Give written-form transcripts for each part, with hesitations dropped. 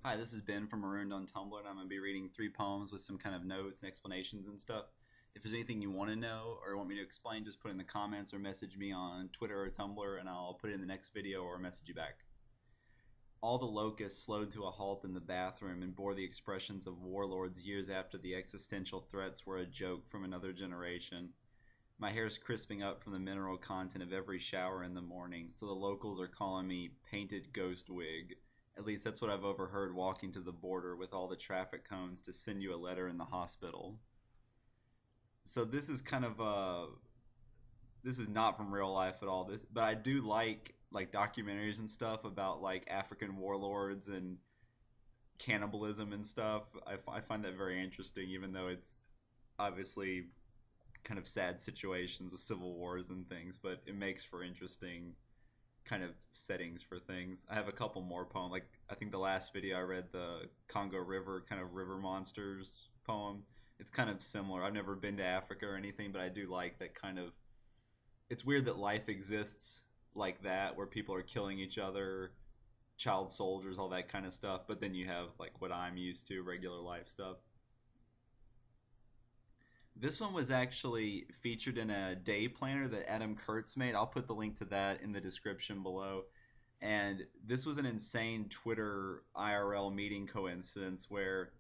Hi, this is Ben from Marooned on Tumblr, and I'm going to be reading three poems with some kind of notes and explanations and stuff. If there's anything you want to know or want me to explain, just put it in the comments or message me on Twitter or Tumblr, and I'll put it in the next video or message you back. All the locusts slowed to a halt in the bathroom and bore the expressions of warlords years after the existential threats were a joke from another generation. My hair's crisping up from the mineral content of every shower in the morning, so the locals are calling me Painted Ghost Wig. At least that's what I've overheard walking to the border with all the traffic cones to send you a letter in the hospital. So this is kind of this is not from real life at all. But I do like documentaries and stuff about like African warlords and cannibalism and stuff. I find that very interesting, even though it's obviously kind of sad situations with civil wars and things, but it makes for interesting kind of settings for things. I have a couple more poems. Like I think the last video I read, the Congo River kind of river monsters poem. It's kind of similar. I've never been to Africa or anything, but I do like that kind of. It's weird that life exists like that, where people are killing each other, child soldiers, all that kind of stuff. But then you have like what I'm used to, regular life stuff. This one was actually featured in a day planner that Adam Kurtz made. I'll put the link to that in the description below. And this was an insane Twitter IRL meeting coincidence where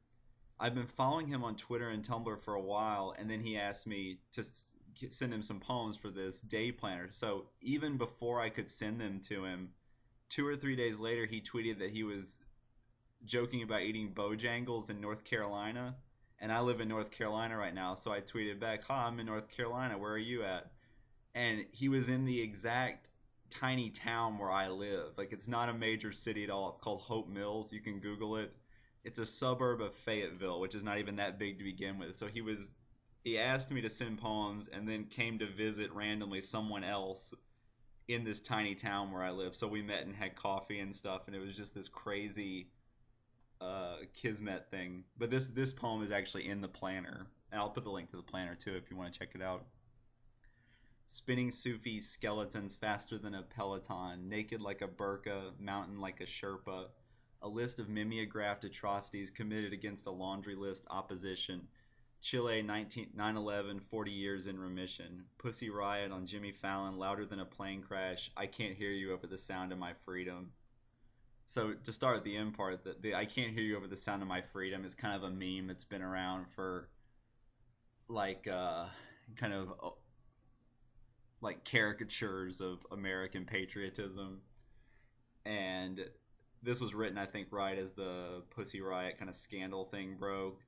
I've been following him on Twitter and Tumblr for a while, and then he asked me to send him some poems for this day planner. So even before I could send them to him, 2 or 3 days later, he tweeted that he was joking about eating Bojangles in North Carolina, and I live in North Carolina right now, so I tweeted back, "Hi, I'm in North Carolina. Where are you at?" And he was in the exact tiny town where I live. Like it's not a major city at all. It's called Hope Mills. You can Google it. It's a suburb of Fayetteville, which is not even that big to begin with. So he asked me to send poems and then came to visit randomly someone else in this tiny town where I live. So we met and had coffee and stuff, and it was just this crazy kismet thing. But this poem is actually in the planner, and I'll put the link to the planner too if you want to check it out. Spinning Sufi skeletons faster than a peloton, naked like a burqa, mountain like a Sherpa. A list of mimeographed atrocities committed against a laundry list opposition. Chile 9/11, 40 years in remission. Pussy Riot on Jimmy Fallon, louder than a plane crash. I can't hear you over the sound of my freedom. So to start the end part, the I can't hear you over the sound of my freedom is kind of a meme that's been around for like kind of like caricatures of American patriotism. And this was written, I think, right as the Pussy Riot kind of scandal thing broke.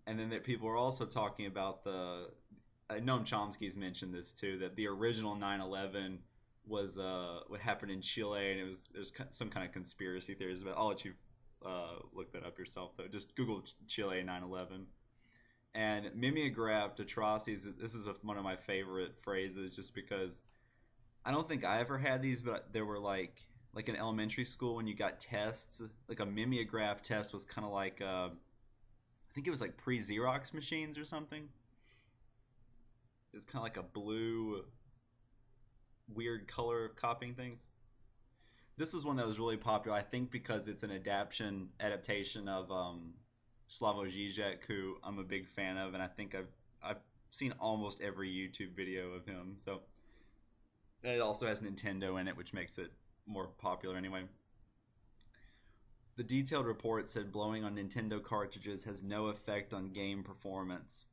And then that people were also talking about Noam Chomsky's mentioned this too, that the original 9/11 was what happened in Chile, and there's some kind of conspiracy theories about. I'll let you look that up yourself though. Just Google Chile 9/11 and mimeographed atrocities. This is one of my favorite phrases, just because I don't think I ever had these, but there were like in elementary school when you got tests, like a mimeograph test was kind of like I think it was like pre-Xerox machines or something. It was kind of like a blue weird color of copying things. This was one that was really popular, I think, because it's an adaptation of Slavoj Žižek, who I'm a big fan of, and I think I've seen almost every YouTube video of him. So and it also has Nintendo in it, which makes it more popular anyway. The detailed report said blowing on Nintendo cartridges has no effect on game performance.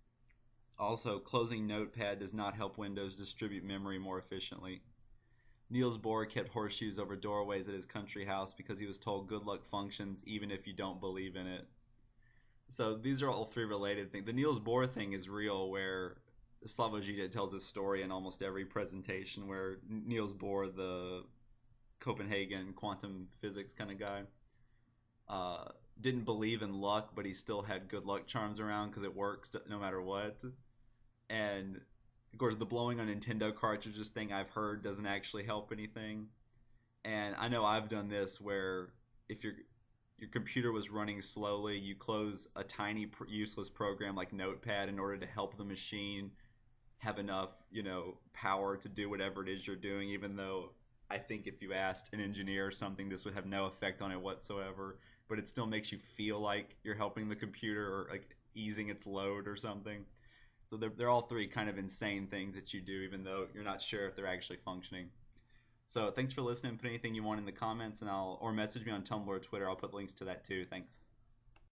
Also, closing Notepad does not help Windows distribute memory more efficiently. Niels Bohr kept horseshoes over doorways at his country house because he was told good luck functions even if you don't believe in it. So these are all three related things. The Niels Bohr thing is real, where Slavoj Žižek tells this story in almost every presentation, where Niels Bohr, the Copenhagen quantum physics kind of guy, didn't believe in luck, but he still had good luck charms around because it works no matter what. And of course, the blowing on Nintendo cartridges thing I've heard doesn't actually help anything. And I know I've done this where if your computer was running slowly, you close a tiny useless program like Notepad in order to help the machine have enough, power to do whatever it is you're doing, even though I think if you asked an engineer or something, this would have no effect on it whatsoever. but it still makes you feel like you're helping the computer or like easing its load or something. So they're all three kind of insane things that you do, even though you're not sure if they're actually functioning. So thanks for listening. Put anything you want in the comments, or message me on Tumblr or Twitter. I'll put links to that too. Thanks.